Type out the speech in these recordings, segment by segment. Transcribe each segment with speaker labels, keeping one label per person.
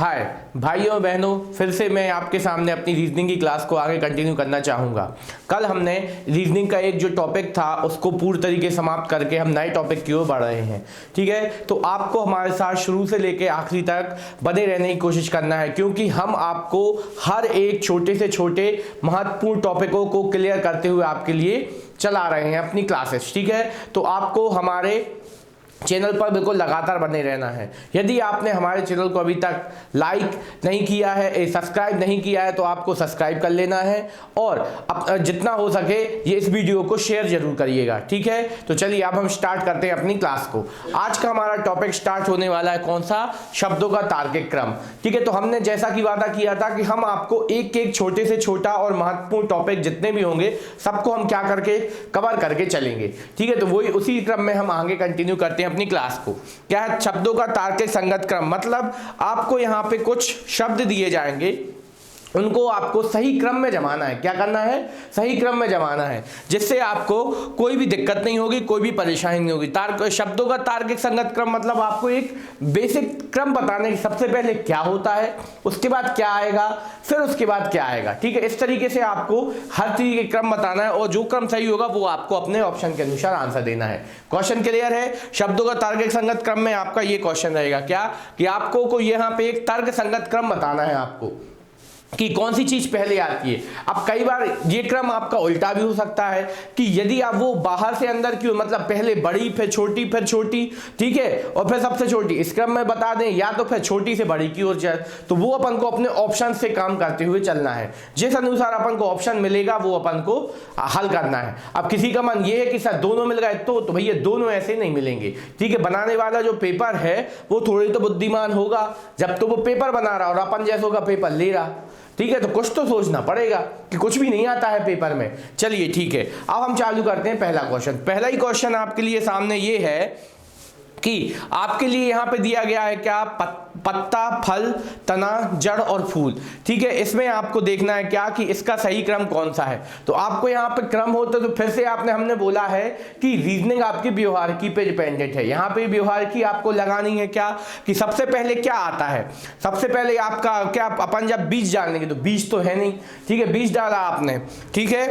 Speaker 1: हाय भाइयों बहनों, फिर से मैं आपके सामने अपनी रीजनिंग की क्लास को आगे कंटिन्यू करना चाहूँगा। कल हमने रीजनिंग का एक जो टॉपिक था उसको पूरी तरीके से समाप्त करके हम नए टॉपिक की ओर बढ़ रहे हैं। ठीक है, तो आपको हमारे साथ शुरू से लेकर आखिरी तक बने रहने की कोशिश करना है, क्योंकि हम आपको हर एक छोटे से छोटे महत्वपूर्ण टॉपिकों को क्लियर करते हुए आपके लिए चला रहे हैं अपनी क्लासेस। ठीक है, तो आपको हमारे चैनल पर बिल्कुल लगातार बने रहना है। यदि आपने हमारे चैनल को अभी तक लाइक नहीं किया है, सब्सक्राइब नहीं किया है, तो आपको सब्सक्राइब कर लेना है और जितना हो सके ये इस वीडियो को शेयर जरूर करिएगा। ठीक है, तो चलिए अब हम स्टार्ट करते हैं अपनी क्लास को। आज का हमारा टॉपिक स्टार्ट होने वाला है कौन सा? शब्दों का तार्किक क्रम। ठीक है, तो हमने जैसा कि वादा किया था कि हम आपको एक एक छोटे से छोटा और महत्वपूर्ण टॉपिक जितने भी होंगे सबको हम क्या करके कवर करके चलेंगे। ठीक है, तो वही उसी क्रम में हम आगे कंटिन्यू करते हैं अपनी क्लास को। क्या है? शब्दों का तार्किक संगत क्रम। मतलब आपको यहां पे कुछ शब्द दिए जाएंगे, उनको आपको सही क्रम में जमाना है। क्या करना है? सही क्रम में जमाना है, जिससे आपको कोई भी दिक्कत नहीं होगी, कोई भी परेशानी नहीं होगी। शब्दों का तार्किक संगत क्रम मतलब आपको एक बेसिक क्रम बताने की, सबसे पहले क्या होता है, उसके बाद क्या आएगा, फिर उसके बाद क्या आएगा। ठीक है, इस तरीके से आपको हर चीज के क्रम बताना है और जो क्रम सही होगा वो आपको अपने ऑप्शन के अनुसार आंसर देना है। क्वेश्चन क्लियर है? शब्दों का तार्किक संगत क्रम में आपका ये क्वेश्चन रहेगा क्या कि आपको यहाँ पे एक तर्क संगत क्रम बताना है आपको कि कौन सी चीज पहले आती है। अब कई बार ये क्रम आपका उल्टा भी हो सकता है कि यदि आप वो बाहर से अंदर की, मतलब पहले बड़ी फिर छोटी, ठीक है, और फिर सबसे छोटी, इस क्रम में बता दें, या तो फिर छोटी से बड़ी की ओर जाए, तो वो अपन को अपने ऑप्शन से काम करते हुए चलना है। जिस अनुसार अपन को ऑप्शन मिलेगा वो अपन को हल करना है। अब किसी का मन ये है कि सर दोनों मिल गए, तो भैया दोनों ऐसे नहीं मिलेंगे। ठीक है, बनाने वाला जो पेपर है वो थोड़ी तो बुद्धिमान होगा, जब तो वो पेपर बना रहा और अपन जैसों का पेपर ले रहा। ठीक है, तो कुछ तो सोचना पड़ेगा कि कुछ भी नहीं आता है पेपर में। चलिए ठीक है, अब हम चालू करते हैं पहला क्वेश्चन। पहला ही क्वेश्चन आपके लिए सामने ये है कि आपके लिए यहां पे दिया गया है क्या? पत्ता, फल, तना, जड़ और फूल। ठीक है, इसमें आपको देखना है क्या कि इसका सही क्रम कौन सा है। तो आपको यहां पे क्रम होता है, तो फिर से हमने बोला है कि रीजनिंग आपकी व्यवहारिकी पे डिपेंडेंट है। यहां पे व्यवहारिकी आपको लगानी है क्या कि सबसे पहले क्या आता है। सबसे पहले आपका क्या, अपन जब बीज डालेंगे तो बीज तो है नहीं। ठीक है, बीज डाला आपने, ठीक है,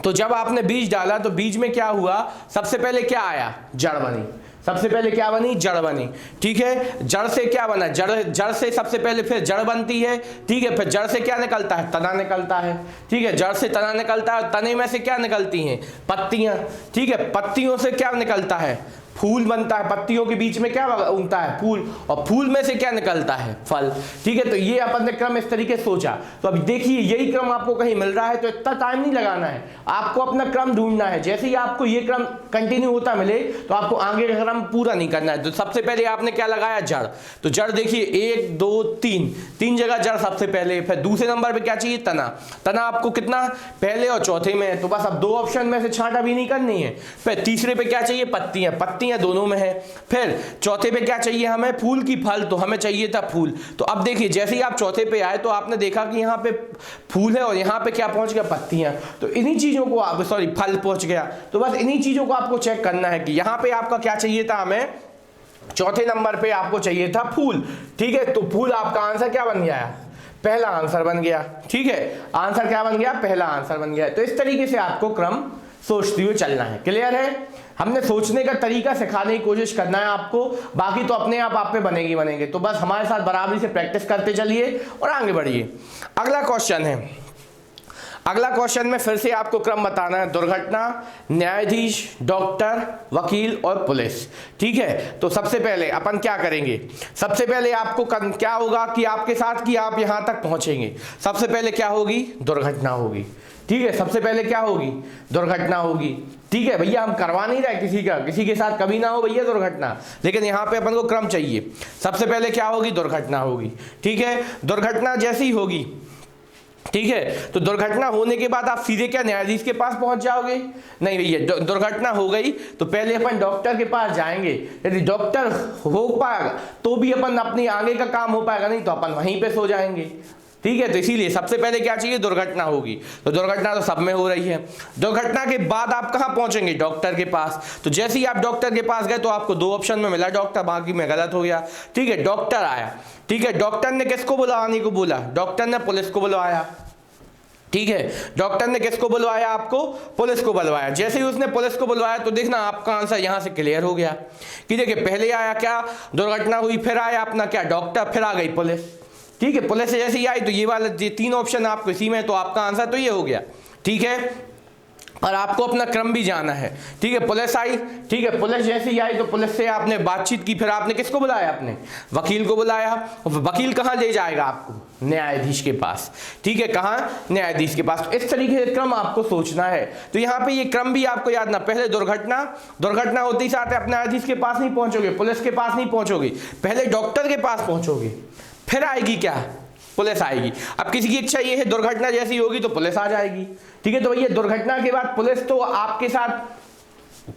Speaker 1: तो जब आपने बीज डाला तो बीज में क्या हुआ? सबसे पहले क्या आया? जड़ बनी। सबसे पहले क्या बनी? जड़ बनी। ठीक है, जड़ से क्या बना? जड़ से सबसे पहले फिर जड़ बनती है। ठीक है, फिर जड़ से क्या निकलता है? तना निकलता है। ठीक है, जड़ से तना निकलता है, तने में से क्या निकलती हैं? पत्तियां। ठीक है, पत्तियों से क्या निकलता है? फूल बनता है। पत्तियों के बीच में क्या उगता है? फूल। और फूल में से क्या निकलता है? फल। ठीक है, तो ये अपन ने क्रम इस तरीके से सोचा। तो अब देखिए यही क्रम आपको कहीं मिल रहा है तो इतना टाइम नहीं लगाना है, आपको अपना क्रम ढूंढना है। जैसे ही आपको ये क्रम कंटिन्यू होता मिले तो आपको आगे का क्रम पूरा नहीं करना है। तो सबसे पहले आपने क्या लगाया? जड़। तो जड़ देखिए 1 2 3 जगह जड़ सबसे पहले। फिर दूसरे नंबर पे क्या चाहिए? तना। तना आपको कितना? पहले और चौथे में है, तो बस अब 2 ऑप्शन में से छांटा भी नहीं करनी है। फिर तीसरे पे क्या चाहिए? पत्तियां। पत्तियां दोनों में है। फिर चौथे पे क्या चाहिए हमें? फूल की फल, तो हमें चाहिए था फूल। तो अब देखिए जैसे ही आप चौथे पे आए तो आपने देखा कि यहाँ पे फूल है और यहाँ पे क्या पहुंच गया? पत्तियां। तो इन्हीं चीजों को आप, सॉरी, फल पहुंच गया। तो बस इन्हीं चीजों को आपको चेक करना है कि यहाँ पे आपका क्या चाहिए था हमें? चौथे नंबर पे आपको चाहिए था फूल। ठीक है, तो फूल आपका आंसर क्या बन गया? पहला आंसर बन गया। ठीक है, आंसर क्या बन गया? पहला आंसर बन गया। तो इस तरीके से आपको क्रम सोचते हुए चलना है। क्लियर है? हमने सोचने का तरीका सिखाने की कोशिश करना है आपको, बाकी तो अपने आप पे बनेंगे। तो बस हमारे साथ बराबरी से प्रैक्टिस करते चलिए और आगे बढ़िए। अगला क्वेश्चन है, अगला क्वेश्चन में फिर से आपको क्रम बताना है। दुर्घटना, न्यायाधीश, डॉक्टर, वकील और पुलिस। ठीक है, तो सबसे पहले अपन क्या करेंगे? सबसे पहले आपको क्या होगा कि आपके साथ कि आप यहां तक पहुंचेंगे। सबसे पहले क्या होगी? दुर्घटना होगी। ठीक है, सबसे पहले क्या होगी? दुर्घटना होगी। ठीक है भैया, हम करवा नहीं रहे किसी के साथ कभी ना हो भैया दुर्घटना, लेकिन यहाँ पे अपन को क्रम चाहिए। सबसे पहले क्या होगी? दुर्घटना होगी। ठीक है, दुर्घटना जैसी होगी, ठीक है, तो दुर्घटना होने के बाद आप सीधे क्या न्यायाधीश के पास पहुंच जाओगे? नहीं भैया, दुर्घटना हो गई तो पहले अपन डॉक्टर के पास जाएंगे। यदि डॉक्टर हो पाएगा तो भी अपन अपनी आगे का काम हो पाएगा, नहीं तो अपन वहीं पे सो जाएंगे। ठीक है, तो इसीलिए सबसे पहले क्या चाहिए, दुर्घटना होगी। तो दुर्घटना तो सब में हो रही है। दुर्घटना के बाद आप कहाँ पहुंचेंगे, डॉक्टर के पास। तो जैसे ही आप डॉक्टर के पास गए तो आपको 2 ऑप्शन में मिला डॉक्टर, बाकी में गलत हो गया। ठीक है, डॉक्टर आया, ठीक है, डॉक्टर ने किसको बुलाने को बोला, डॉक्टर ने पुलिस को बुलवाया। ठीक है, डॉक्टर ने किसको बुलवाया, आपको पुलिस को बुलवाया। जैसे ही उसने पुलिस को बुलवाया तो देखना आपका आंसर यहां से क्लियर हो गया कि देखिए पहले आया क्या, दुर्घटना हुई, फिर आया अपना क्या, डॉक्टर, फिर आ गई पुलिस। ठीक है, पुलिस से जैसे ही आई तो ये वाला 3 ऑप्शन आपको इसी में, तो आपका आंसर तो ये हो गया। ठीक है, और आपको अपना क्रम भी जाना है। ठीक है, पुलिस आई, ठीक है, पुलिस जैसे ही आई तो पुलिस से आपने बातचीत की, फिर आपने किसको बुलाया, अपने वकील को बुलाया। और वकील कहाँ ले जाएगा आपको, न्यायाधीश के पास। ठीक है, कहाँ, न्यायाधीश के पास। तो इस तरीके से क्रम आपको सोचना है। तो यहाँ पे ये क्रम भी आपको याद ना, पहले दुर्घटना होते ही साथ आप न्यायाधीश के पास नहीं पहुंचोगे, पुलिस के पास नहीं पहुंचोगे, पहले डॉक्टर के पास पहुंचोगे, फिर आएगी क्या, पुलिस आएगी। अब किसी की इच्छा ये है दुर्घटना जैसी होगी तो पुलिस आ जाएगी। ठीक है, तो भैया दुर्घटना के बाद पुलिस तो आपके साथ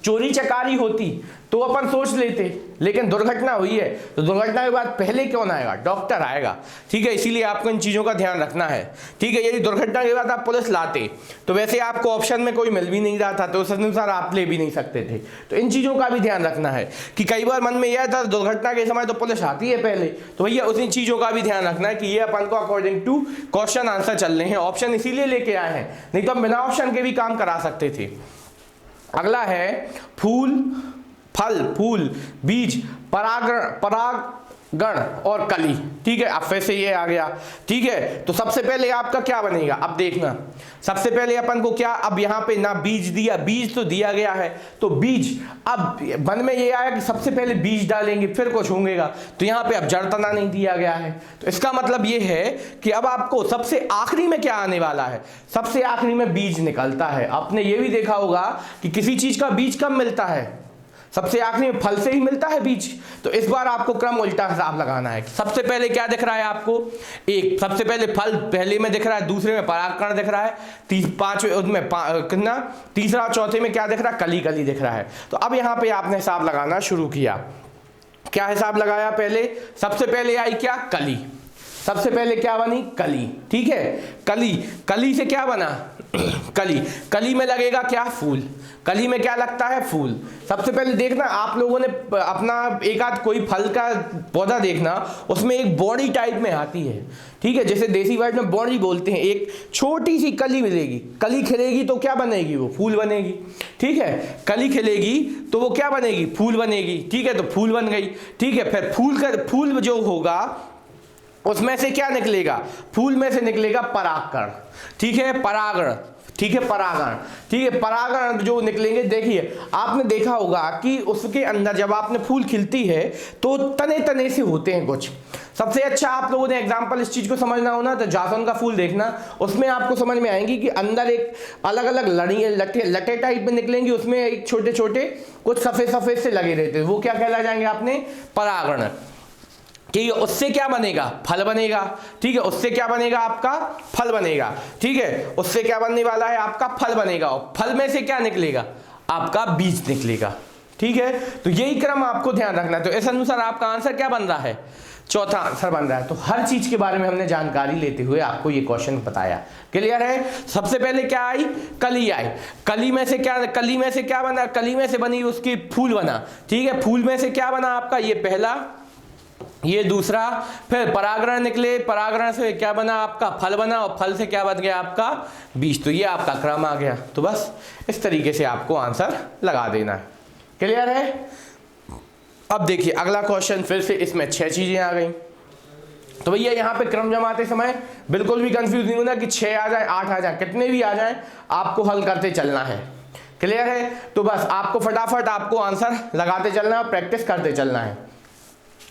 Speaker 1: चोरी चकारी होती तो अपन सोच लेते, लेकिन दुर्घटना हुई है तो दुर्घटना के बाद पहले कौन आएगा, डॉक्टर आएगा। ठीक है, इसीलिए आपको इन चीज़ों का ध्यान रखना है। ठीक है, यदि दुर्घटना के बाद आप पुलिस लाते तो वैसे आपको ऑप्शन में कोई मिल भी नहीं रहा था, तो उस अनुसार आप ले भी नहीं सकते थे। तो इन चीज़ों का भी ध्यान रखना है कि कई बार मन में यह था दुर्घटना के समय तो पुलिस आती है पहले, तो भैया उन चीज़ों का भी ध्यान रखना है कि ये अपन को अकॉर्डिंग टू क्वेश्चन आंसर चल रहे हैं। ऑप्शन इसीलिए लेके आए हैं, नहीं तो हम बिना ऑप्शन के भी काम करा सकते थे। अगला है फूल, फल, फूल, बीज, परागण और कली। ठीक है, अब फिर से ये आ गया। ठीक है, तो सबसे पहले आपका क्या बनेगा, अब देखना सबसे पहले अपन को क्या, अब यहाँ पे ना बीज दिया, बीज तो दिया गया है तो बीज, अब मन में ये आया कि सबसे पहले बीज डालेंगे फिर कुछ होंगेगा, तो यहाँ पे अब जड़ तना नहीं दिया गया है। तो इसका मतलब ये है कि अब आपको सबसे आखिरी में क्या आने वाला है, सबसे आखिरी में बीज निकलता है। आपने ये भी देखा होगा कि किसी चीज का बीज कब मिलता है, सबसे आखिरी में फल से ही मिलता है बीज। तो इस बार आपको क्रम उल्टा हिसाब लगाना है। सबसे पहले क्या दिख रहा है आपको, एक सबसे पहले फल पहले में दिख रहा है, दूसरे में परागकण दिख रहा है, पांचवें उसमें कितना, तीसरा चौथे में क्या दिख रहा है, कली कली दिख रहा है। तो अब यहाँ पे आपने हिसाब लगाना शुरू किया। क्या हिसाब लगाया, पहले सबसे पहले आई क्या, कली, सबसे पहले क्या बनी, कली। ठीक है, कली, कली से क्या बना कली, कली में लगेगा क्या, फूल, कली में क्या लगता है, फूल। सबसे पहले देखना आप लोगों ने अपना एक आध कोई फल का पौधा देखना, उसमें एक बॉडी टाइप में आती है। ठीक है, जैसे देसी वर्ड में बॉडी बोलते हैं, एक छोटी सी कली मिलेगी, कली खिलेगी तो क्या बनेगी, वो फूल बनेगी। ठीक है, कली खिलेगी तो वो क्या बनेगी, फूल बनेगी। ठीक है, तो फूल बन गई। ठीक है, फिर फूल जो होगा उसमें से क्या निकलेगा, फूल में से निकलेगा परागकण। ठीक है, परागण, ठीक है, परागण, ठीक है, परागण जो निकलेंगे, देखिए आपने देखा होगा कि उसके अंदर जब आपने फूल खिलती है तो तने तने से होते हैं कुछ। सबसे अच्छा आप लोगों ने एग्जांपल इस चीज को समझना हो ना तो जासुन का फूल देखना, उसमें आपको समझ में आएंगी कि अंदर एक अलग अलग लटे टाइप में निकलेंगी, उसमें एक छोटे छोटे कुछ सफेद सफेद से लगे रहते हैं, वो क्या कहला जाएंगे आपने, परागण। ठीक है, उससे क्या बनेगा, फल बनेगा। ठीक है, उससे क्या बनेगा, आपका फल बनेगा। ठीक है, उससे क्या बनने वाला है, आपका फल बनेगा, और फल में से क्या निकलेगा, आपका बीज निकलेगा। ठीक है, तो यही क्रम आपको ध्यान रखना है। तो इस अनुसार आपका आंसर क्या बन रहा है, चौथा आंसर बन रहा है। तो हर चीज के बारे में हमने जानकारी लेते हुए आपको ये क्वेश्चन बताया। क्लियर है, सबसे पहले क्या आई, कली आई, कली में से क्या बना, कली में से बनी उसकी फूल बना। ठीक है, फूल में से क्या बना आपका, ये पहला, ये दूसरा, फिर परागण निकले, परागण से क्या बना, आपका फल बना, और फल से क्या बन गया, आपका बीज। तो ये आपका क्रम आ गया। तो बस इस तरीके से आपको आंसर लगा देना है। क्लियर है, अब देखिए अगला क्वेश्चन, फिर से इसमें 6 चीजें आ गई। तो भैया यहाँ पे क्रम जमाते समय बिल्कुल भी कंफ्यूज नहीं होना कि 6 आ जाए 8 आ जाए, कितने भी आ जाए आपको हल करते चलना है। क्लियर है, तो बस आपको फटाफट आपको आंसर लगाते चलना है, प्रैक्टिस करते चलना है।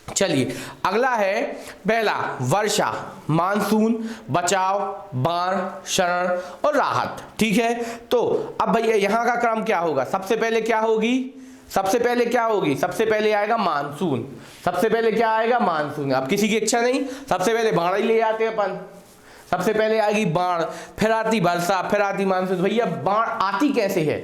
Speaker 1: चलिए अगला है पहला, वर्षा, मानसून, बचाव, बाढ़, शरण और राहत। ठीक है, तो अब भैया यहाँ का क्रम क्या होगा, सबसे पहले क्या होगी, सबसे पहले आएगा मानसून। सबसे पहले क्या आएगा, मानसून। अब किसी की इच्छा नहीं, सबसे पहले बाढ़ ही ले आते अपन। सबसे पहले आएगी बाढ़, फिर आती वर्षा, फिर आती मानसून। भैया बाढ़ आती कैसे है,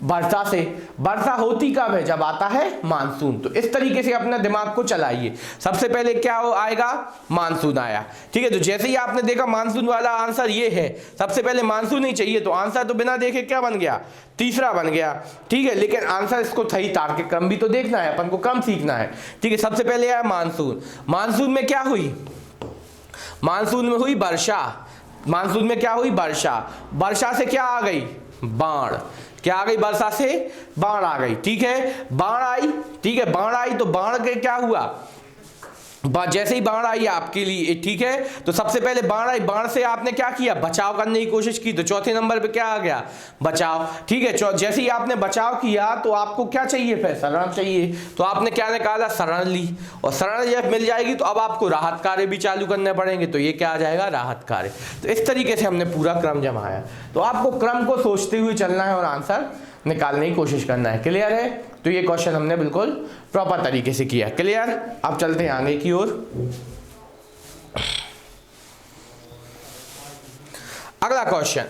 Speaker 1: वर्षा से। वर्षा होती कब है? जब आता है मानसून। तो इस तरीके से अपना दिमाग को चलाइए। सबसे पहले क्या आएगा? मानसून आया, ठीक है। तो जैसे ही आपने देखा मानसून वाला आंसर ये है, सबसे पहले मानसून ही चाहिए, तो आंसर तो बिना देखे क्या बन गया? तीसरा बन गया, ठीक है। लेकिन आंसर इसको सही तार्किक क्रम भी तो देखना है, अपन को क्रम सीखना है, ठीक है। सबसे पहले आया मानसून। मानसून में क्या हुई? मानसून में हुई वर्षा। मानसून में क्या हुई? वर्षा। वर्षा से क्या आ गई? बाढ़। क्या आ गई? वर्षा से बाढ़ आ गई, ठीक है। बाढ़ आई, ठीक है। बाढ़ आई तो बाढ़ के क्या हुआ? जैसे ही बाढ़ आई आपके लिए, ठीक है, तो सबसे पहले बाढ़ आई, बाढ़ से आपने क्या किया? बचाव करने की कोशिश की, तो चौथे नंबर पे क्या आ गया? बचाव, ठीक है। जैसे ही आपने बचाव किया तो आपको क्या चाहिए? फिर शरण चाहिए, तो आपने क्या निकाला? शरण ली, और शरण जब मिल जाएगी तो अब आपको राहत कार्य भी चालू करने पड़ेंगे, तो ये क्या आ जाएगा? राहत कार्य। तो इस तरीके से हमने पूरा क्रम जमाया। तो आपको क्रम को सोचते हुए चलना है और आंसर निकालने की कोशिश करना है। क्लियर है? तो ये क्वेश्चन हमने बिल्कुल प्रॉपर तरीके से किया। क्लियर? अब चलते हैं आगे की ओर। अगला क्वेश्चन,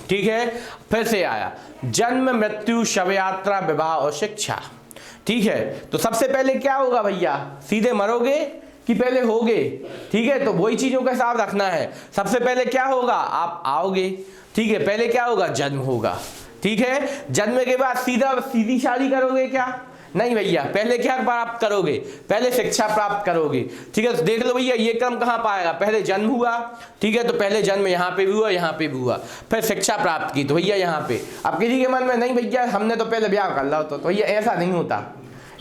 Speaker 1: ठीक है, फिर से आया, जन्म, मृत्यु, शव यात्रा, विवाह और शिक्षा, ठीक है। तो सबसे पहले क्या होगा भैया? सीधे मरोगे कि पहले होगे? ठीक है, तो वही चीजों का हिसाब रखना है। सबसे पहले क्या होगा? आप आओगे, ठीक है। पहले क्या होगा? जन्म होगा, ठीक है। जन्म के बाद सीधी शादी करोगे क्या? नहीं भैया, पहले क्या प्राप्त करोगे? पहले शिक्षा प्राप्त करोगे, ठीक है। तो देख लो भैया, ये क्रम कहाँ पाएगा? पहले जन्म हुआ, ठीक है, तो पहले जन्म यहाँ पे भी हुआ, यहाँ पे भी हुआ, फिर शिक्षा प्राप्त की, तो भैया यहाँ पे। अब किसी के मन में नहीं भैया हमने तो पहले ब्याह कर ला, तो भैया ऐसा नहीं होता,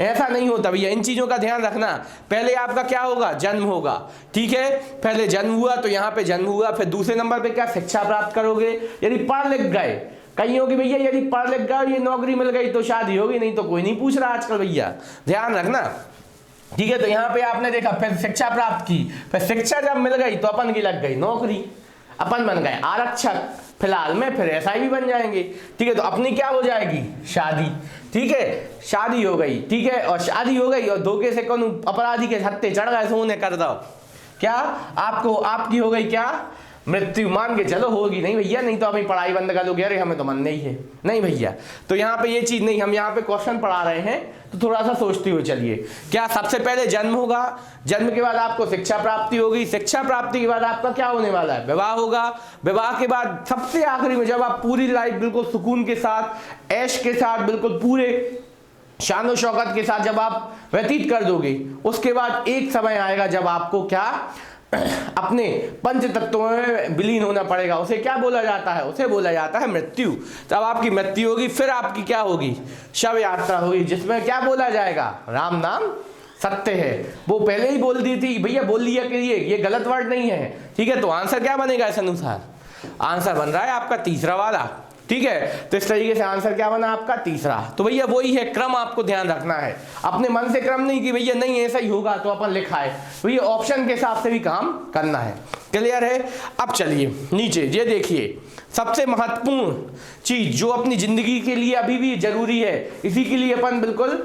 Speaker 1: ऐसा नहीं होता भैया। इन चीजों का ध्यान रखना। पहले आपका क्या होगा? जन्म होगा, ठीक है। पहले जन्म हुआ तो यहाँ पे जन्म हुआ, फिर दूसरे नंबर पे क्या? शिक्षा प्राप्त करोगे। यदि पढ़ लिख गए, कहीं होगी भैया, यदि पढ़ लिख गए, ये नौकरी मिल गई तो शादी होगी, नहीं तो कोई नहीं पूछ रहा आजकल भैया, ध्यान रखना, ठीक है। तो यहाँ पे आपने देखा, फिर शिक्षा प्राप्त की, फिर शिक्षा जब मिल गई तो अपन की लग गई नौकरी, अपन बन गए आरक्षक, फिलहाल में फिर एसआई भी बन जाएंगे, ठीक है। तो अपनी क्या हो जाएगी? शादी, ठीक है, शादी हो गई, ठीक है। और शादी हो गई और धोखे से कौन अपराधी के हत्थे चढ़ गए, सोने कर दो, क्या आपको? आपकी हो गई क्या? मृत्यु। मान के चलो होगी नहीं भैया, नहीं तो अपनी पढ़ाई बंद कर दोगे, अरे हमें तो मन नहीं है, नहीं भैया। तो यहाँ पे ये चीज नहीं, हम यहाँ पे क्वेश्चन पढ़ा रहे हैं, तो थोड़ा सा सोचते हुए चलिए। क्या सबसे पहले जन्म होगा, जन्म के बाद आपको शिक्षा प्राप्ति होगी, शिक्षा प्राप्ति के बाद आपका क्या होने वाला है? विवाह होगा, विवाह के बाद सबसे आखिरी में जब आप पूरी लाइफ बिल्कुल सुकून के साथ, ऐश के साथ, बिल्कुल पूरे शान शौकत के साथ जब आप व्यतीत कर दोगे, उसके बाद एक समय आएगा जब आपको क्या? अपने पंच तत्वों में विलीन होना पड़ेगा। उसे क्या बोला जाता है? उसे बोला जाता है मृत्यु। तब आपकी मृत्यु होगी, फिर आपकी क्या होगी? शव यात्रा होगी, जिसमें क्या बोला जाएगा? राम नाम सत्य है। वो पहले ही बोल दी थी भैया, बोल लिया कि ये गलत वर्ड नहीं है, ठीक है। तो आंसर क्या बनेगा इस अनुसार? आंसर बन रहा है आपका तीसरा वाला, ठीक है। तो इस तरीके से आंसर क्या बना आपका? तीसरा। तो भैया वही है, क्रम आपको ध्यान रखना है, अपने मन से क्रम नहीं कि भैया नहीं ऐसा ही होगा तो अपन लिखा है, तो ये ऑप्शन के हिसाब से भी काम करना है। क्लियर है? अब चलिए नीचे ये देखिए, सबसे महत्वपूर्ण चीज जो अपनी जिंदगी के लिए अभी भी जरूरी है, इसी के लिए अपन बिल्कुल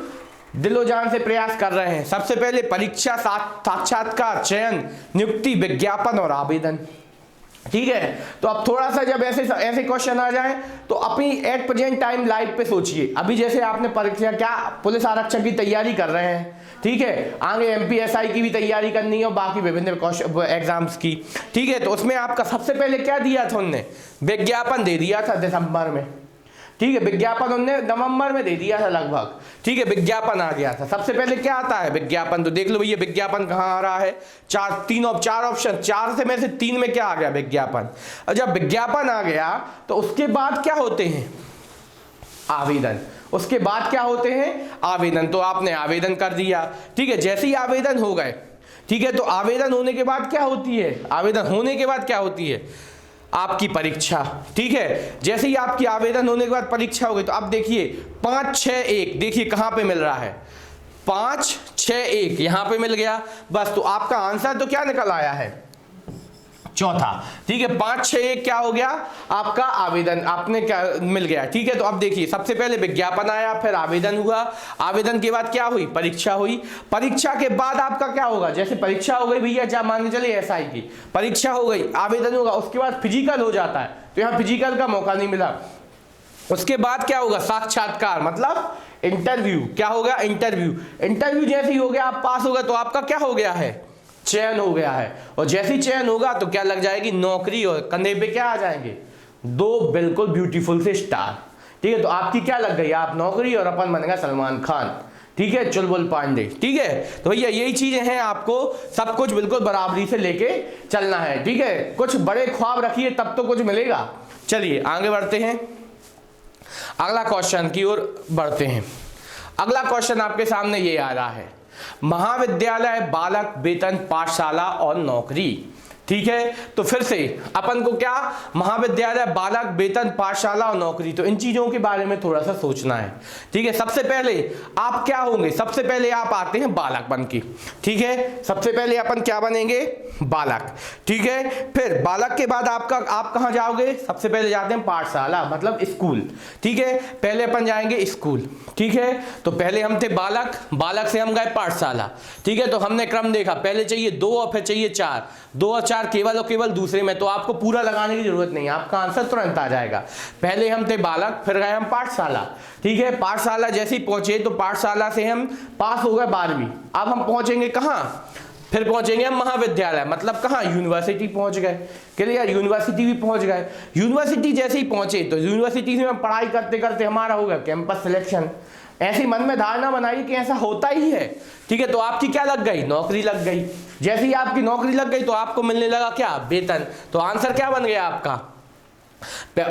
Speaker 1: दिलो जान से प्रयास कर रहे हैं। सबसे पहले परीक्षा, साक्षात्कार, चयन, नियुक्ति, विज्ञापन और आवेदन, ठीक है। तो अब थोड़ा सा जब ऐसे क्वेश्चन आ जाए तो अपनी एट प्रेजेंट टाइम लाइफ पे सोचिए। अभी जैसे आपने परीक्षा, क्या पुलिस आरक्षक की तैयारी कर रहे हैं, ठीक है, आगे एमपीएसआई की भी तैयारी करनी है और बाकी विभिन्न एग्जाम्स की, ठीक है। तो उसमें आपका सबसे पहले क्या दिया था उनने? विज्ञापन दे दिया था दिसंबर में, ठीक है। विज्ञापन उन्होंने नवंबर में दे दिया था लगभग, ठीक है। विज्ञापन आ गया था। सबसे पहले क्या आता है? विज्ञापन। तो देख लो भैया विज्ञापन कहाँ आ रहा है? चार ऑप्शन, चार से में से तीन में क्या आ गया? विज्ञापन। और जब विज्ञापन आ गया तो उसके बाद क्या होते हैं? आवेदन। उसके बाद क्या होते हैं? आवेदन। तो आपने आवेदन कर दिया, ठीक है। जैसे ही आवेदन हो गए, ठीक है, तो आवेदन होने के बाद क्या होती है? आवेदन होने के बाद क्या होती है? आपकी परीक्षा, ठीक है। जैसे ही आपकी आवेदन होने के बाद परीक्षा हो गई, तो अब देखिए 5, 6, 1, देखिए कहां पे मिल रहा है? 5, 6, 1 यहां पे मिल गया, बस। तो आपका आंसर तो क्या निकल आया है? चौथा, ठीक है। 5, 6, 1 क्या हो गया? आपका आवेदन आपने क्या मिल गया, ठीक है। तो अब देखिए सबसे पहले विज्ञापन आया, फिर आवेदन हुआ, आवेदन के बाद क्या हुई? परीक्षा हुई, परीक्षा के बाद आपका क्या होगा? जैसे परीक्षा हो गई भैया, चाहे मान के चलिए एसआई की परीक्षा हो गई, आवेदन होगा, उसके बाद फिजिकल हो जाता है। तो यहाँ फिजिकल का मौका नहीं मिला, उसके बाद क्या होगा, साक्षात्कार मतलब इंटरव्यू। क्या होगा, इंटरव्यू। इंटरव्यू जैसे ही हो गया, आप पास हो गए तो आपका क्या हो गया है, चयन हो गया है। और जैसे ही चयन होगा तो क्या लग जाएगी, नौकरी। और कंधे पे क्या आ जाएंगे, दो बिल्कुल ब्यूटीफुल से स्टार। ठीक है, तो आपकी क्या लग गई, आप नौकरी और अपन बन गया सलमान खान। ठीक है, चुलबुल पांडे। ठीक है, तो भैया यही चीजें हैं, आपको सब कुछ बिल्कुल बराबरी से लेके चलना है। ठीक है, कुछ बड़े ख्वाब रखिए तब तो कुछ मिलेगा। चलिए आगे बढ़ते हैं, अगला क्वेश्चन की ओर बढ़ते हैं। अगला क्वेश्चन आपके सामने ये आ रहा है, महाविद्यालय, बालक, वेतन, पाठशाला और नौकरी। ठीक है, तो फिर से अपन को क्या, महाविद्यालय, बालक, वेतन, पाठशाला और नौकरी, तो इन चीजों के बारे में थोड़ा सा सोचना है। ठीक है, सबसे पहले आप क्या होंगे, सबसे पहले आप आते हैं बालक बन के। ठीक है, सबसे पहले अपन क्या बनेंगे, बालक। ठीक है, फिर बालक के बाद आप कहां जाओगे, सबसे पहले जाते हैं पाठशाला मतलब स्कूल। ठीक है, पहले अपन जाएंगे स्कूल। ठीक है, तो पहले हम थे बालक, बालक से हम गए पाठशाला। ठीक है, तो हमने क्रम देखा, पहले चाहिए 2 और फिर चाहिए 4, 2 और 4 केवल और केवल दूसरे में, तो आपको पूरा लगाने की जरूरत नहीं है, आपका आंसर तुरंत आ जाएगा। पहले हम थे बालक, फिर गए हम पाठशाला। ठीक है, पाठशाला जैसे ही पहुंचे तो पाठशाला से हम पास हो गए 12वीं। अब हम पहुंचेंगे कहां, फिर पहुंचेंगे हम महाविद्यालय मतलब कहां, यूनिवर्सिटी पहुंच गए। क्लियर, यूनिवर्सिटी भी पहुंच गए। यूनिवर्सिटी जैसे ही पहुंचे तो यूनिवर्सिटी में पढ़ाई करते करते हमारा हो गया कैंपस सिलेक्शन। ऐसी मन में धारणा बनाई कि ऐसा होता ही है। ठीक है, तो आपकी क्या लग गई, नौकरी लग गई। जैसे ही आपकी नौकरी लग गई तो आपको मिलने लगा क्या, वेतन। तो आंसर क्या बन गया आपका,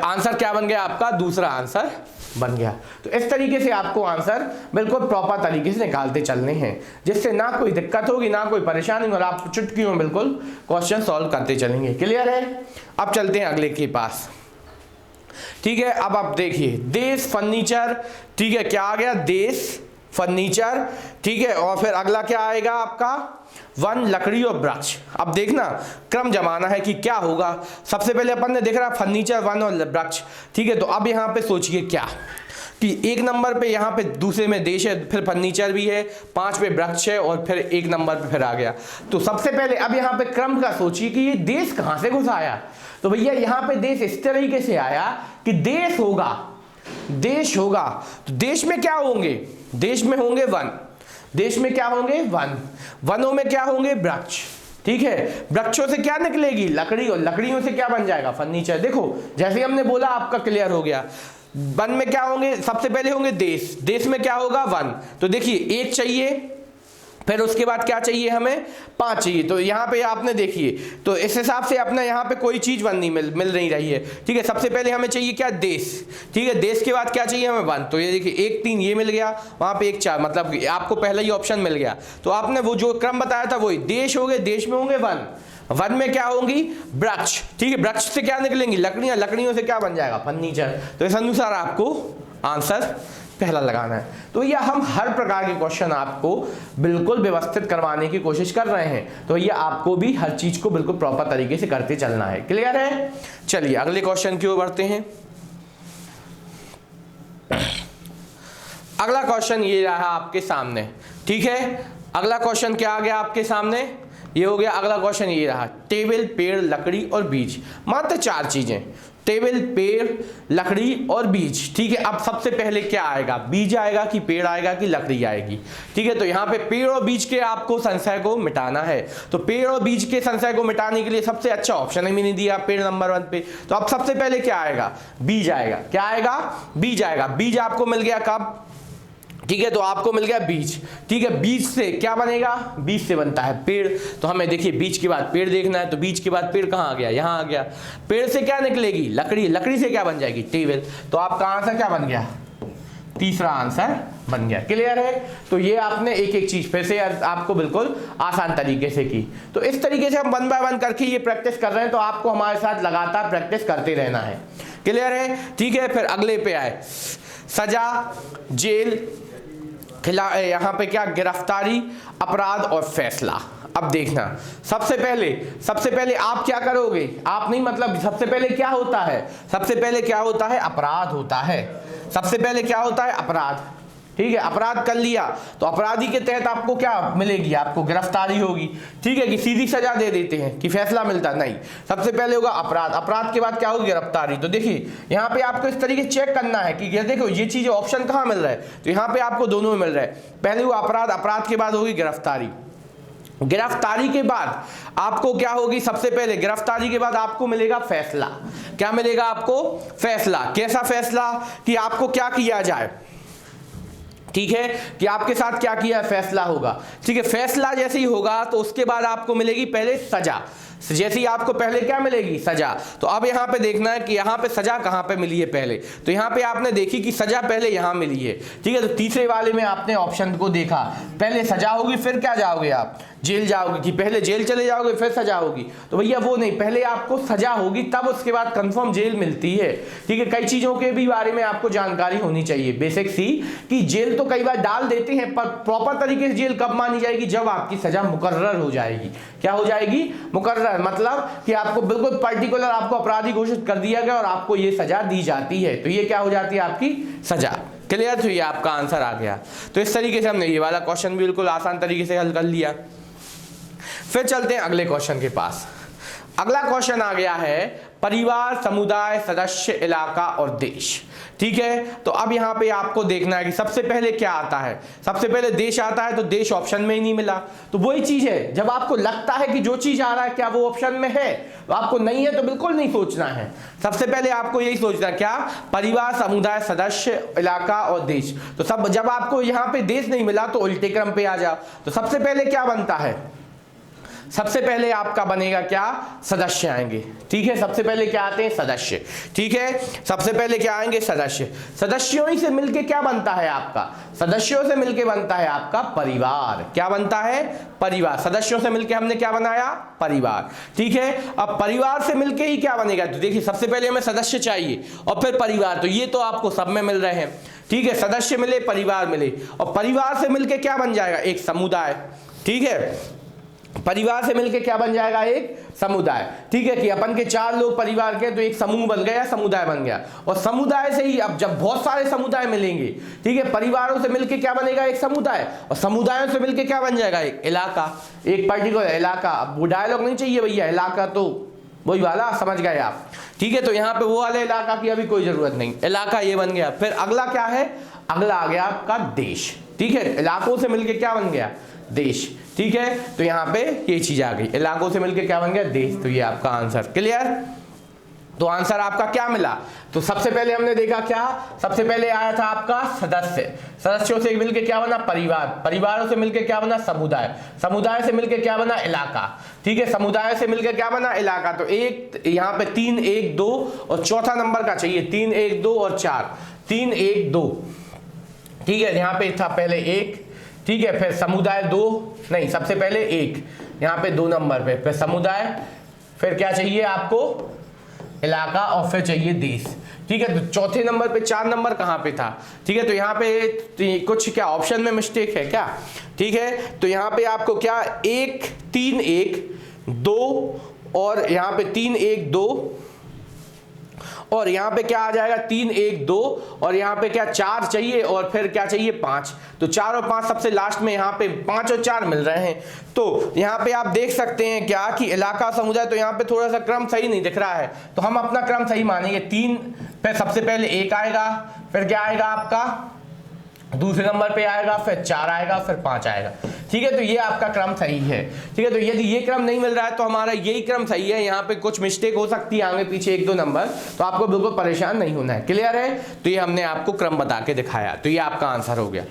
Speaker 1: आंसर क्या बन गया आपका, दूसरा आंसर बन गया। तो इस तरीके से आपको आंसर बिल्कुल प्रॉपर तरीके से निकालते चलने हैं, जिससे ना कोई दिक्कत होगी ना कोई परेशानी, और आप चुटकियों में बिल्कुल क्वेश्चन सॉल्व करते चलेंगे। क्लियर है, अब चलते हैं अगले के पास। ठीक है, अब आप देखिए, देश फर्नीचर। ठीक है, क्या आ गया, देश फर्नीचर। ठीक है, और फिर अगला क्या आएगा आपका, वन, लकड़ी और वृक्ष। अब देखना क्रम जमाना है कि क्या होगा। सबसे पहले अपन ने देख रहा फर्नीचर, वन और वृक्ष। ठीक है, तो अब यहाँ पे सोचिए क्या कि 1 नंबर पे यहाँ पे दूसरे में देश है, फिर फर्नीचर भी है, 5 पे वृक्ष है और फिर 1 नंबर पे फिर आ गया। तो सबसे पहले अब यहाँ पे क्रम का सोचिए कि ये देश कहाँ से घुस आया। तो भैया यहाँ पे देश इस तरीके से आया कि देश होगा, देश होगा तो देश में क्या होंगे, देश में होंगे वन, देश में क्या होंगे, वन, वनों में क्या होंगे, वृक्ष। ठीक है, वृक्षों से क्या निकलेगी, लकड़ी, और लकड़ियों से क्या बन जाएगा, फर्नीचर। देखो जैसे हमने बोला आपका क्लियर हो गया। वन में क्या होंगे, सबसे पहले होंगे देश, देश में क्या होगा, वन। तो देखिए 1 चाहिए, फिर उसके बाद क्या चाहिए हमें, 5 चाहिए। तो यहाँ पे आपने देखिए, तो इस हिसाब से अपना यहाँ पे कोई चीज वन नहीं मिल नहीं रही है। ठीक है, सबसे पहले हमें चाहिए क्या, देश। ठीक है, देश के बाद क्या चाहिए हमें, वन। तो ये देखिए 1 3 ये मिल गया, वहां पे 1 4, मतलब आपको पहला ही ऑप्शन मिल गया। तो आपने वो जो क्रम बताया था वही, देश हो गए, देश में होंगे वन, वन में क्या होंगी, वृक्ष। ठीक है, वृक्ष से क्या निकलेंगी, लकड़ियां, लकड़ियों से क्या बन जाएगा, फर्नीचर। तो इस अनुसार आपको आंसर पहला लगाना है। तो ये हम हर प्रकार के क्वेश्चन आपको बिल्कुल व्यवस्थित करवाने की कोशिश कर रहे हैं। तो ये आपको भी हर चीज को बिल्कुल प्रॉपर तरीके से करते चलना है। क्लियर है, चलिए अगले क्वेश्चन की ओर बढ़ते हैं। अगला क्वेश्चन ये रहा आपके सामने। ठीक है, अगला क्वेश्चन क्या आ गया आपके सामने, ये हो गया। अगला क्वेश्चन ये रहा, टेबल, पेड़, लकड़ी और बीज। मात्र 4 चीजें, टेबल, पेड़, लकड़ी और बीज। ठीक है, अब सबसे पहले क्या आएगा, बीज आएगा कि पेड़ आएगा कि लकड़ी आएगी। ठीक है, तो यहाँ पे पेड़ और बीज के आपको संशय को मिटाना है। तो पेड़ और बीज के संशय को मिटाने के लिए सबसे अच्छा ऑप्शन ही नहीं दिया, पेड़ नंबर 1 पे। तो अब सबसे पहले क्या आएगा, बीज आएगा। क्या आएगा, बीज आएगा। बीज आपको मिल गया कब, ठीक है, तो आपको मिल गया बीज। ठीक है, बीज से क्या बनेगा, बीज से बनता है पेड़। तो हमें देखिए बीज के बाद पेड़ देखना है, तो बीज के बाद पेड़ कहाँ आ गया, यहाँ आ गया। पेड़ से क्या निकलेगी, लकड़ी, लकड़ी से क्या बन जाएगी, टेबल। तो आपका आंसर क्या बन गया, तीसरा आंसर बन गया। क्लियर है, तो ये आपने एक एक चीज फिर से आपको बिल्कुल आसान तरीके से की। तो इस तरीके से हम 1 बाय 1 करके ये प्रैक्टिस कर रहे हैं, तो आपको हमारे साथ लगातार प्रैक्टिस करते रहना है। क्लियर है, ठीक है। फिर अगले पे आए, सजा, जेल, यहाँ पे क्या, गिरफ्तारी, अपराध और फैसला। अब देखना, सबसे पहले आप क्या करोगे, आप नहीं, मतलब सबसे पहले क्या होता है, सबसे पहले क्या होता है, अपराध होता है। सबसे पहले क्या होता है, अपराध। ठीक है, अपराध कर लिया तो अपराधी के तहत आपको क्या मिलेगी, आपको गिरफ्तारी होगी। ठीक है, कि सीधी सजा दे देते हैं कि फैसला मिलता नहीं, सबसे पहले होगा अपराध, अपराध के बाद क्या होगी, गिरफ्तारी। तो देखिए यहाँ पे आपको इस तरीके चेक करना है कि देखो ये चीज ऑप्शन कहाँ मिल रहा है, तो यहाँ पे आपको दोनों में मिल रहा है। पहले हुआ अपराध, अपराध के बाद होगी गिरफ्तारी, गिरफ्तारी के बाद आपको क्या होगी, सबसे पहले गिरफ्तारी के बाद आपको मिलेगा फैसला। क्या मिलेगा आपको, फैसला। कैसा फैसला, कि आपको क्या किया जाए, ठीक है, कि आपके साथ क्या किया, फैसला होगा। ठीक है, फैसला जैसे ही होगा तो उसके बाद आपको मिलेगी पहले सजा। जैसे ही आपको पहले क्या मिलेगी, सजा। तो अब यहाँ पे देखना है कि यहाँ पे सजा कहाँ पे मिली है पहले, तो यहाँ पे आपने देखी कि सजा पहले यहाँ मिली है। ठीक है, तो तीसरे वाले में आपने ऑप्शन को देखा, पहले सजा होगी फिर क्या जाओगे आप, जेल जाओगे, कि पहले जेल चले जाओगे फिर सजा होगी, तो भैया वो नहीं, पहले आपको सजा होगी तब उसके बाद कंफर्म जेल मिलती है। ठीक है, कई चीजों के भी बारे में आपको जानकारी होनी चाहिए बेसिक सी, कि जेल तो कई बार डाल देते हैं पर प्रॉपर तरीके से जेल कब मानी जाएगी, जब आपकी सजा मुकर्रर हो जाएगी। क्या हो जाएगी, मुकर्रर, मतलब कि आपको बिल्कुल पर्टिकुलर आपको अपराधी घोषित कर दिया गया और आपको ये सजा दी जाती है, तो ये क्या हो जाती है, आपकी सजा। क्लियर, तो ये आपका आंसर आ गया। तो इस तरीके से हमने ये वाला क्वेश्चन बिल्कुल आसान तरीके से हल कर लिया। फिर चलते हैं अगले क्वेश्चन के पास। अगला क्वेश्चन आ गया है परिवार, समुदाय, सदस्य, इलाका और देश। ठीक है, तो अब यहाँ पे आपको देखना है कि सबसे पहले क्या आता है, सबसे पहले देश आता है, तो देश ऑप्शन में ही नहीं मिला। तो वही चीज है, जब आपको लगता है कि जो चीज आ रहा है क्या वो ऑप्शन में है, तो आपको नहीं है तो बिल्कुल नहीं सोचना है, सबसे पहले आपको यही सोचना है, क्या, परिवार, समुदाय, सदस्य, इलाका और देश। तो सब जब आपको यहाँ पे देश नहीं मिला तो उल्टे क्रम पे आ जाओ। तो सबसे पहले क्या बनता है, सबसे पहले आपका बनेगा क्या, सदस्य आएंगे। ठीक है, सबसे पहले क्या आते हैं, सदस्य। ठीक है, सबसे पहले क्या आएंगे, सदस्य। सदस्यों ही से मिलके क्या बनता है आपका, सदस्यों से मिलके बनता है आपका परिवार। क्या बनता है, परिवार। सदस्यों से मिलके हमने क्या बनाया, परिवार। ठीक है, अब परिवार से मिलके ही क्या बनेगा, तो देखिए सबसे पहले हमें सदस्य चाहिए और फिर परिवार, तो ये तो आपको सब में मिल रहे हैं। ठीक है, सदस्य मिले, परिवार मिले, और परिवार से मिलके क्या बन जाएगा, एक समुदाय। ठीक है, परिवार से मिलके क्या बन जाएगा, एक समुदाय। ठीक है, कि अपन के 4 लोग परिवार के, तो एक समूह बन गया, समुदाय बन गया। और समुदाय से ही अब जब बहुत सारे समुदाय मिलेंगे, ठीक है, परिवारों से मिलके क्या बनेगा, एक समुदाय, और समुदायों से मिलके क्या बन जाएगा, एक इलाका, एक पर्टिकुलर इलाका। अब वो डायलॉग नहीं चाहिए भैया, इलाका तो वही वाला, समझ गए आप। ठीक है, तो यहाँ पे वो वाले इलाका की अभी कोई जरूरत नहीं, इलाका ये बन गया। फिर अगला क्या है, अगला आ गया आपका देश। ठीक है, इलाकों से मिलके क्या बन गया, देश। ठीक है, तो यहाँ पे ये चीज आ गई, इलाकों से मिलके क्या बन गया, देश। तो ये आपका आंसर। क्लियर, तो आंसर आपका क्या मिला, तो सबसे पहले हमने देखा क्या, सबसे पहले आया था आपका सदस्य, सदस्यों से मिलके क्या बना, परिवार, परिवारों से मिलके क्या बना, समुदाय, समुदाय से मिलके क्या बना, इलाका। ठीक है, समुदाय से मिलके क्या बना, इलाका। तो एक यहाँ पे 3, 1, 2 और चौथा नंबर का चाहिए, 3, 1, 2 और 4, 3, 1, 2। ठीक है, यहाँ पे था पहले 1, ठीक है, फिर समुदाय 2, नहीं सबसे पहले 1, यहाँ पे 2 नंबर पे, फिर समुदाय, फिर क्या चाहिए आपको, इलाका, और फिर चाहिए देश। ठीक है, तो चौथे नंबर पे 4 नंबर कहाँ पे था। ठीक है, तो यहाँ पे कुछ क्या ऑप्शन में मिस्टेक है क्या। ठीक है, तो यहाँ पे आपको क्या 1, 3, 1, 2 और यहाँ पे 3, 1, 2 और यहाँ पे क्या आ जाएगा, 3, 1, 2 और यहाँ पे क्या 4 चाहिए और फिर क्या चाहिए 5। तो 4 और 5 सबसे लास्ट में यहाँ पे 5 और 4 मिल रहे हैं। तो यहाँ पे आप देख सकते हैं क्या कि इलाका, समुदाय, तो यहाँ पे थोड़ा सा क्रम सही नहीं दिख रहा है, तो हम अपना क्रम सही मानेंगे। 3 पे सबसे पहले 1 आएगा, फिर क्या आएगा आपका दूसरे नंबर पे आएगा, फिर 4 आएगा, फिर 5 आएगा। ठीक है, तो ये आपका क्रम सही है। ठीक है, तो यदि ये क्रम नहीं मिल रहा है तो हमारा यही क्रम सही है, यहाँ पे कुछ मिस्टेक हो सकती है आगे पीछे 1-2 नंबर, तो आपको बिल्कुल परेशान नहीं होना है। क्लियर है, तो ये हमने आपको क्रम बता के दिखाया, तो ये आपका आंसर हो गया।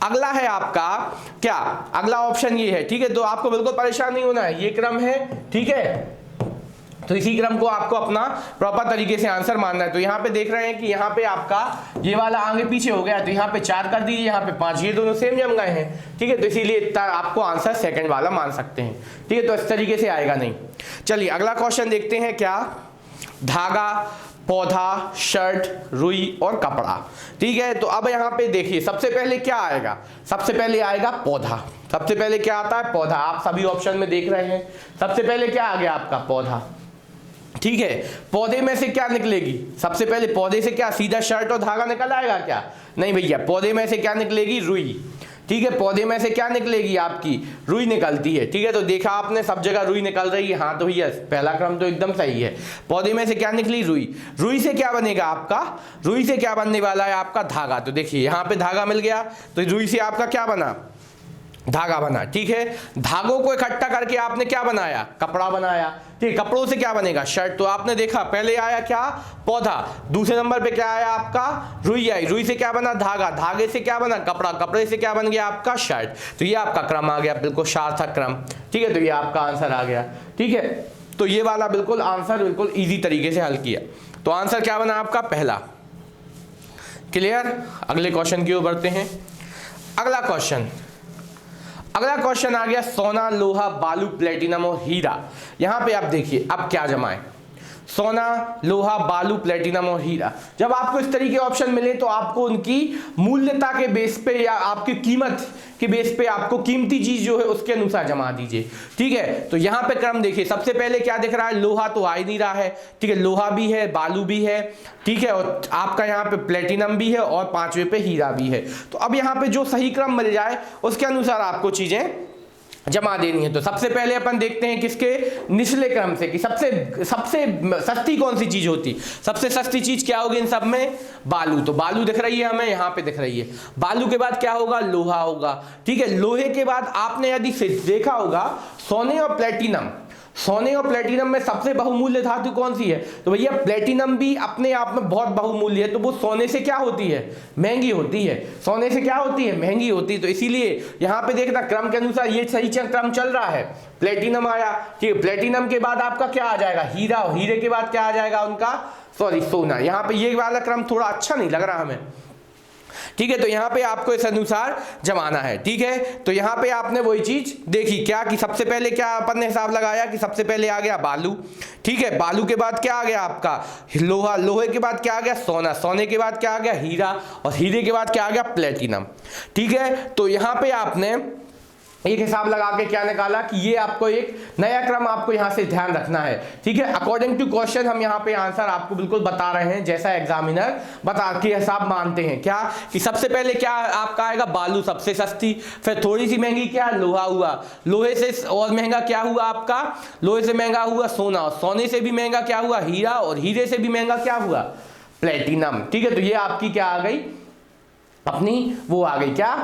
Speaker 1: अगला है आपका क्या, अगला ऑप्शन ये है। ठीक है, तो आपको बिल्कुल परेशान नहीं होना है, ये क्रम है। ठीक है, तो इसी क्रम को आपको अपना प्रॉपर तरीके से आंसर मानना है। तो यहाँ पे देख रहे हैं कि यहाँ पे आपका ये वाला आगे पीछे हो गया, तो यहाँ पे 4 कर दीजिए, यहाँ पे 5, ये दोनों सेम जम गए हैं। ठीक है, तो इसीलिए आपको आंसर सेकंड वाला मान सकते हैं। ठीक है, तो इस तरीके से आएगा नहीं। चलिए अगला क्वेश्चन देखते हैं, क्या, धागा, पौधा, शर्ट, रुई और कपड़ा। ठीक है, तो अब यहाँ पे देखिए सबसे पहले क्या आएगा, सबसे पहले आएगा पौधा। सबसे पहले क्या आता है, पौधा। आप सभी ऑप्शन में देख रहे हैं, सबसे पहले क्या आ गया आपका, पौधा। ठीक है, पौधे में से क्या निकलेगी? सबसे पहले पौधे से क्या सीधा शर्ट और धागा निकल आएगा क्या? नहीं भैया, पौधे में से क्या निकलेगी? रुई। ठीक है, पौधे में से क्या निकलेगी? आपकी रुई निकलती है। ठीक है, तो देखा आपने सब जगह रुई निकल रही है। हाँ तो भैया पहला क्रम तो एकदम सही है। पौधे में से क्या निकली? रुई। रुई से क्या बनेगा आपका? रुई से क्या बनने वाला है आपका? धागा। तो देखिए यहाँ पे धागा मिल गया, तो रुई से आपका क्या बना? धागा बना। ठीक है, धागों को इकट्ठा करके आपने क्या बनाया? कपड़ा बनाया। ठीक, कपड़ों से क्या बनेगा? शर्ट। तो आपने देखा पहले आया क्या? पौधा। दूसरे नंबर पे क्या आया आपका? रुई आई। रुई से क्या बना? धागा। धागे से क्या बना? कपड़ा। कपड़े से क्या बन गया आपका? शर्ट। तो ये आपका क्रम आ गया, बिल्कुल सार्थक क्रम। ठीक है, तो ये आपका आंसर आ गया। ठीक है, तो ये वाला बिल्कुल आंसर बिल्कुल ईजी तरीके से हल किया। तो आंसर क्या बना आपका? पहला। क्लियर? अगले क्वेश्चन की ओर बढ़ते हैं। अगला क्वेश्चन आ गया सोना, लोहा, बालू, प्लेटिनम और हीरा। यहां पे आप देखिए अब क्या जमाएं? सोना, लोहा, बालू, प्लेटिनम और हीरा। जब आपको इस तरीके ऑप्शन मिले तो आपको उनकी मूल्यता के बेस पे या आपकी कीमत के बेस पे आपको कीमती चीज जो है उसके अनुसार जमा दीजिए। ठीक है, तो यहां पे क्रम देखिए, सबसे पहले क्या दिख रहा है? लोहा तो आ ही नहीं रहा है। ठीक है, लोहा भी है, बालू भी है। ठीक है, और आपका यहाँ पे प्लेटिनम भी है और पांचवे पे हीरा भी है। तो अब यहाँ पे जो सही क्रम मिल जाए उसके अनुसार आपको चीजें जमा देनी है। तो सबसे पहले अपन देखते हैं किसके? निचले क्रम से, कि सबसे सस्ती कौन सी चीज होती? सबसे सस्ती चीज क्या होगी इन सब में? बालू। तो बालू दिख रही है हमें, यहाँ पे दिख रही है। बालू के बाद क्या होगा? लोहा होगा। ठीक है, लोहे के बाद आपने यदि देखा होगा सोने और प्लेटिनम, सोने और प्लेटिनम में सबसे बहुमूल्य धातु कौन सी है? तो भैया प्लेटिनम भी अपने आप में बहुत बहुमूल्य है। तो वो सोने से क्या होती है? महंगी होती है। सोने से क्या होती है? महंगी होती है। तो इसीलिए यहाँ पे देखना क्रम के अनुसार ये सही क्रम चल रहा है। प्लेटिनम आया। ठीक है, प्लेटिनम के बाद आपका क्या आ जाएगा? हीरा। और हीरे के बाद क्या आ जाएगा उनका? सोना। यहाँ पे ये वाला क्रम थोड़ा अच्छा नहीं लग रहा हमें। ठीक है, तो यहां पे आपको इस अनुसार जमाना है। ठीक है, तो यहां पे आपने वही चीज देखी क्या कि सबसे पहले क्या अपन ने हिसाब लगाया कि सबसे पहले आ गया बालू। ठीक है, बालू के बाद क्या आ गया आपका? लोहा। लोहे के बाद क्या आ गया? सोना। सोने के बाद क्या आ गया? हीरा। और हीरे के बाद क्या आ गया? प्लेटिनम। ठीक है, तो यहां पे आपने एक हिसाब लगा के क्या निकाला कि ये आपको एक नया क्रम आपको यहां से ध्यान रखना है। ठीक है, अकॉर्डिंग टू क्वेश्चन हम यहां पे आंसर आपको बिल्कुल बता रहे हैं जैसा एग्जामिनर बता के हिसाब मानते हैं। क्या कि सबसे पहले क्या आपका आएगा? बालू सबसे सस्ती, फिर थोड़ी सी महंगी क्या? लोहा हुआ। लोहे से और महंगा क्या हुआ आपका? लोहे से महंगा हुआ सोना। और सोने से भी महंगा क्या हुआ? हीरा। और हीरे से भी महंगा क्या हुआ? प्लेटिनम। ठीक है, तो ये आपकी क्या आ गई? अपनी वो आ गई क्या?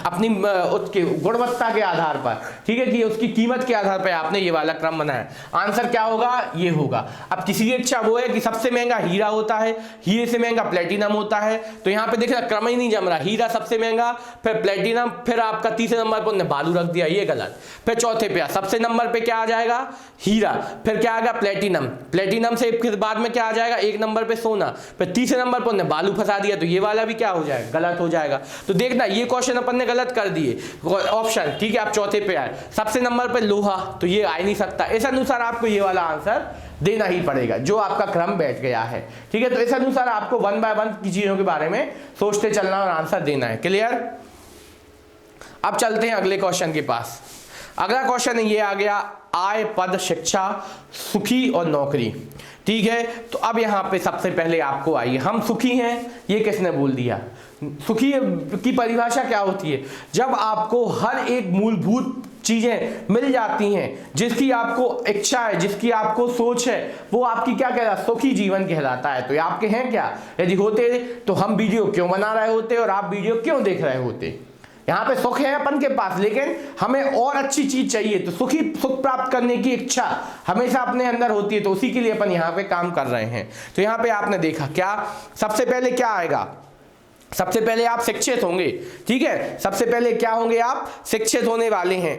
Speaker 1: अपनी उसके गुणवत्ता के आधार पर। ठीक है, कि उसकी कीमत के आधार पर आपने ये वाला क्रम बनाया। आंसर क्या होगा? ये होगा। अब किसी की इच्छा वो है कि सबसे महंगा हीरा होता है, हीरे से महंगा प्लेटिनम होता है। तो यहाँ पे देखना क्रम ही नहीं जम रहा। हीरा सबसे महंगा, फिर प्लेटिनम, फिर आपका तीसरे नंबर पर उन्होंने बालू रख दिया, ये गलत। फिर चौथे पे सबसे नंबर पे क्या आ जाएगा? हीरा। फिर क्या आ गया? प्लेटिनम। प्लेटिनम से फिर बाद में क्या आ जाएगा? एक नंबर पे सोना। फिर तीसरे नंबर पर उन्होंने बालू फंसा दिया, तो ये वाला भी क्या हो जाएगा? गलत हो जाएगा। तो देखना ये क्वेश्चन अपन ने गलत कर दिए ऑप्शन। ठीक है, आप चौथे पे आए। सबसे नंबर पे लोहा, तो ये आ ही नहीं सकता। इस अनुसार आपको ये वाला आंसर देना ही पड़ेगा जो आपका क्रम बैठ गया है। ठीक है, तो इस अनुसार आपको 1 बाय 1 की चीजों के बारे में सोचते चलना और आंसर देना है। क्लियर? अब चलते हैं अगले क्वेश्चन के पास। अगला क्वेश्चन ये आ गया आय, पद, शिक्षा, सुखी और नौकरी। ठीक है, तो अब यहां पे सबसे पहले आपको आइए, हम सुखी हैं, ये किसने बोल दिया? सुखी की परिभाषा क्या होती है? जब आपको हर एक मूलभूत चीजें मिल जाती हैं, जिसकी आपको इच्छा है, जिसकी आपको सोच है, वो आपकी क्या कहलाता है? सुखी जीवन कहलाता है। तो ये आपके हैं क्या? यदि होते तो हम वीडियो क्यों बना रहे होते और आप वीडियो क्यों देख रहे होते? यहाँ पे सुख है अपन के पास, लेकिन हमें और अच्छी चीज चाहिए। तो सुख प्राप्त करने की इच्छा हमेशा अपने अंदर होती है, तो उसी के लिए अपन यहाँ पे काम कर रहे हैं। तो यहाँ पे आपने देखा क्या सबसे पहले क्या आएगा? सबसे पहले आप शिक्षित होंगे। ठीक है, सबसे पहले क्या होंगे? आप शिक्षित होने वाले हैं।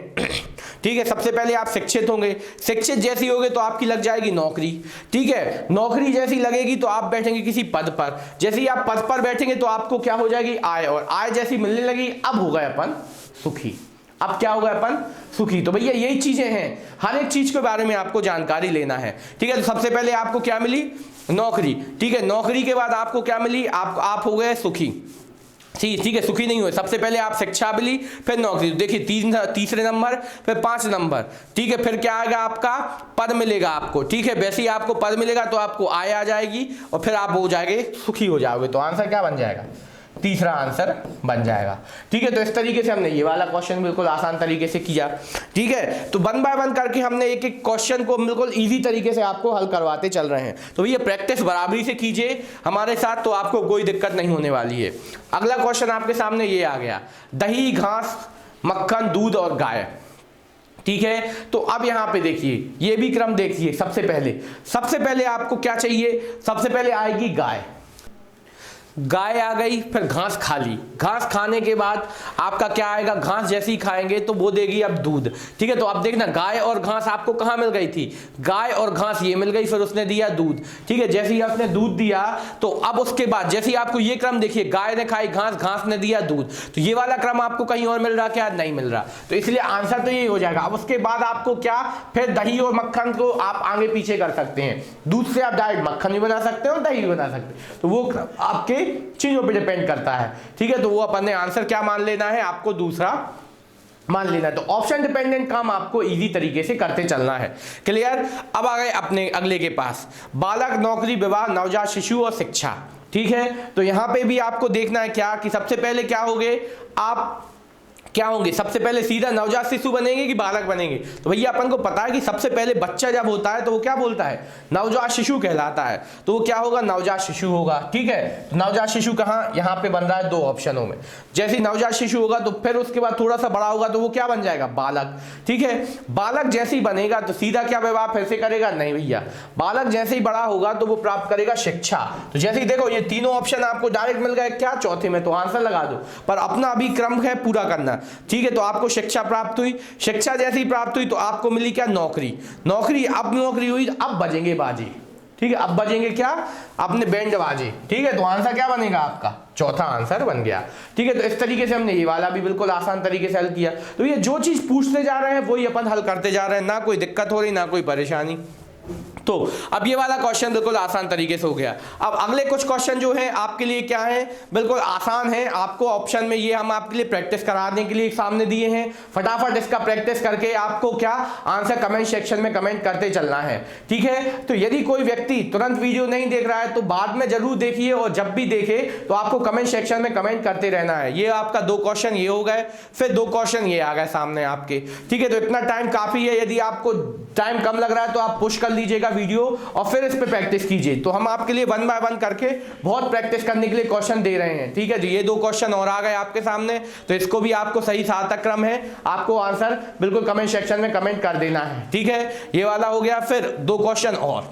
Speaker 1: ठीक है, सबसे पहले आप शिक्षित होंगे। शिक्षित जैसी होगे तो आपकी लग जाएगी नौकरी। ठीक है, नौकरी जैसी लगेगी तो आप बैठेंगे किसी पद पर। जैसे ही आप पद पर बैठेंगे तो आपको क्या हो जाएगी? आय। और आय जैसी मिलने लगी, अब हो गए अपन सुखी। अब क्या होगा? अपन सुखी। तो भैया यही चीजें हैं, हर एक चीज के बारे में आपको जानकारी लेना है। ठीक है, तो सबसे पहले आपको क्या मिली? नौकरी। ठीक है, नौकरी के बाद आपको क्या मिली? आप हो गए सुखी। ठीक है, सुखी नहीं हुए। सबसे पहले आप शिक्षा मिली, फिर नौकरी। देखिए तीसरे नंबर, फिर 5 नंबर, ठीक है, फिर क्या आएगा आपका पद मिलेगा आपको, ठीक है। वैसे ही आपको पद मिलेगा तो आपको आय आ जाएगी और फिर आप हो जाएंगे सुखी हो जाओगे। तो आंसर क्या बन जाएगा? तीसरा आंसर बन जाएगा, ठीक है। तो इस तरीके से हमने ये वाला क्वेश्चन बिल्कुल आसान तरीके से किया, ठीक है। तो 1 बाय 1 करके हमने एक एक क्वेश्चन को बिल्कुल इजी तरीके से आपको हल करवाते चल रहे हैं। तो ये प्रैक्टिस बराबरी से कीजिए हमारे साथ, तो आपको कोई दिक्कत नहीं होने वाली है। अगला क्वेश्चन आपके सामने ये आ गया, दही, घास, मक्खन, दूध और गाय, ठीक है। तो अब यहां पे देखिए, ये भी क्रम देखिए। सबसे पहले आपको क्या चाहिए? सबसे पहले आएगी गाय। गाय आ गई, फिर घास खा ली। घास खाने के बाद आपका क्या आएगा? घास जैसे ही खाएंगे तो वो देगी अब दूध, ठीक है। तो अब देखना, गाय और घास आपको कहां मिल गई थी? गाय और घास ये मिल गई, फिर उसने दिया दूध, ठीक है। जैसे ही आपने दूध दिया तो अब उसके बाद जैसे ही आपको ये क्रम देखिए, गाय ने खाई घास, घास ने दिया दूध, तो ये वाला क्रम आपको कहीं और मिल रहा क्या? नहीं मिल रहा। तो इसलिए आंसर तो यही हो जाएगा। अब उसके बाद आपको क्या, फिर दही और मक्खन को आप आगे पीछे कर सकते हैं। दूध से आप डायरेक्ट मक्खन भी बना सकते हैं और दही भी बना सकते हैं, तो वो आपके चीजों पे डिपेंड करता है, ठीक है। तो वो अपन ने आंसर क्या मान लेना है? आपको दूसरा मान लेना है। तो ऑप्शन डिपेंडेंट काम आपको इजी तरीके से करते चलना है। क्लियर? अब आ गए अपने अगले के पास, बालक, नौकरी, विवाह, नवजात शिशु और शिक्षा, ठीक है। तो यहां पे भी आपको देखना है क्या कि सबसे पहले क्या होंगे आप, क्या होंगे? सबसे पहले सीधा नवजात शिशु बनेंगे कि बालक बनेंगे? तो भैया अपन को पता है कि सबसे पहले बच्चा जब होता है तो वो क्या बोलता है? नवजात शिशु कहलाता है। तो वो क्या होगा? नवजात शिशु होगा, ठीक है। तो नवजात शिशु कहाँ? यहाँ पे बन रहा है 2 ऑप्शनों में। जैसे ही नवजात शिशु होगा तो फिर उसके बाद थोड़ा सा बड़ा होगा तो वो क्या बन जाएगा? बालक, ठीक है। बालक जैसे ही बनेगा तो सीधा क्या विवाह फिर से करेगा? नहीं भैया, बालक जैसे ही बड़ा होगा तो वो प्राप्त करेगा शिक्षा। तो जैसे ही देखो ये तीनों ऑप्शन आपको डायरेक्ट मिल गए क्या? चौथे में, तो आंसर लगा दो। पर अपना अभी क्रम है पूरा करना, ठीक है। तो आपको शिक्षा प्राप्त हुई, शिक्षा जैसे ही प्राप्त हुई तो आपको मिली क्या? नौकरी। नौकरी, अब नौकरी हुई, अब बजेंगे बाजे, ठीक है। अब बजेंगे क्या? अपने बैंड बाजे, ठीक है। तो आंसर क्या बनेगा आपका? चौथा आंसर बन गया, ठीक है। तो इस तरीके से हमने ये वाला भी बिल्कुल आसान तरीके से हल किया। तो ये जो चीज पूछते जा रहे हैं वही अपन हल करते जा रहे हैं, ना कोई दिक्कत हो रही ना कोई परेशानी। तो अब ये वाला क्वेश्चन बिल्कुल आसान तरीके से हो गया। अब अगले कुछ क्वेश्चन जो है आपके लिए क्या है? बिल्कुल आसान है। आपको ऑप्शन में ये हम आपके लिए प्रैक्टिस कराने के लिए सामने दिए हैं। फटाफट इसका प्रैक्टिस करके आपको क्या आंसर कमेंट सेक्शन में कमेंट करते चलना है, ठीक है। तो यदि कोई व्यक्ति तुरंत वीडियो नहीं देख रहा है तो बाद में जरूर देखिए, और जब भी देखे तो आपको कमेंट सेक्शन में कमेंट करते रहना है। ये आपका 2 क्वेश्चन ये हो गए, फिर 2 क्वेश्चन ये आ गए सामने आपके, ठीक है। तो इतना टाइम काफी है। यदि आपको टाइम कम लग रहा है तो आप पुश कर लीजिएगा वीडियो और फिर इस पे प्रैक्टिस कीजिए। तो हम आपके लिए 1 बाय 1 करके बहुत प्रैक्टिस करने के लिए क्वेश्चन दे रहे हैं, ठीक है। तो ये 2 क्वेश्चन और आ गए आपके सामने, तो इसको भी आपको सही सार्थक क्रम है, आपको आंसर बिल्कुल कमेंट सेक्शन में कमेंट कर देना है, ठीक है। ये वाला हो गया, फिर 2 क्वेश्चन और।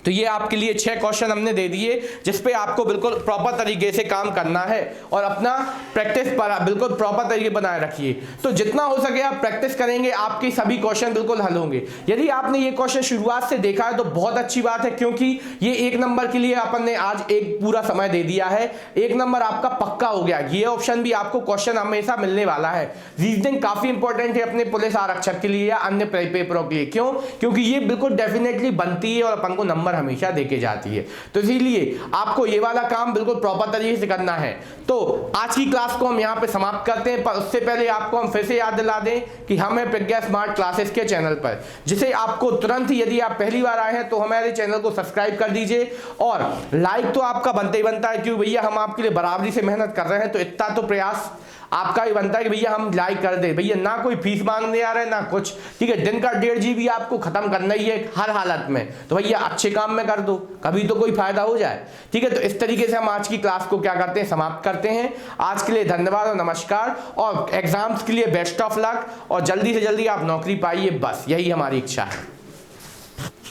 Speaker 1: तो ये आपके लिए 6 क्वेश्चन हमने दे दिए जिसपे आपको बिल्कुल प्रॉपर तरीके से काम करना है और अपना प्रैक्टिस पर बिल्कुल प्रॉपर तरीके बनाए रखिए। तो जितना हो सके आप प्रैक्टिस करेंगे, आपके सभी क्वेश्चन बिल्कुल हल होंगे। यदि आपने ये क्वेश्चन शुरुआत से देखा है तो बहुत अच्छी बात है, क्योंकि ये 1 नंबर के लिए अपन ने आज एक पूरा समय दे दिया है। 1 नंबर आपका पक्का हो गया। ये ऑप्शन भी आपको क्वेश्चन हमेशा मिलने वाला है। रीजनिंग काफी इंपॉर्टेंट है अपने पुलिस आरक्षक के लिए या अन्य पेपरों के लिए। क्यों? क्योंकि ये बिल्कुल डेफिनेटली बनती है और अपन को नंबर हमेशा देके जाती है। तो इसीलिए आपको ये वाला काम बिल्कुल प्रॉपर तरीके से करना है। तो आज की क्लास को हम यहाँ पे समाप्त करते हैं, पर उससे पहले आपको हम फिर से याद दिला दें कि हम हैं प्रज्ञा स्मार्ट क्लासेस के चैनल पर, जिसे आपको तुरंत ही, यदि आप पहली बार आए हैं तो हमारे चैनल को सब्सक्राइब कर दीजिए। और लाइक तो आपका बनता ही बनता है, क्यों भैया, हम आपके लिए बराबरी से मेहनत कर रहे हैं, तो इतना तो प्रयास आपका ही बनता है कि भैया हम लाइक कर दे। भैया ना कोई फीस मांगने आ रहे हैं ना कुछ, ठीक है। दिन का 1.5 GB आपको खत्म करना ही है हर हालत में, तो भैया अच्छे काम में कर दो, कभी तो कोई फायदा हो जाए, ठीक है। तो इस तरीके से हम आज की क्लास को क्या करते हैं, समाप्त करते हैं। आज के लिए धन्यवाद और नमस्कार, और एग्जाम्स के लिए बेस्ट ऑफ लक, और जल्दी से जल्दी आप नौकरी पाइए, बस यही हमारी इच्छा है।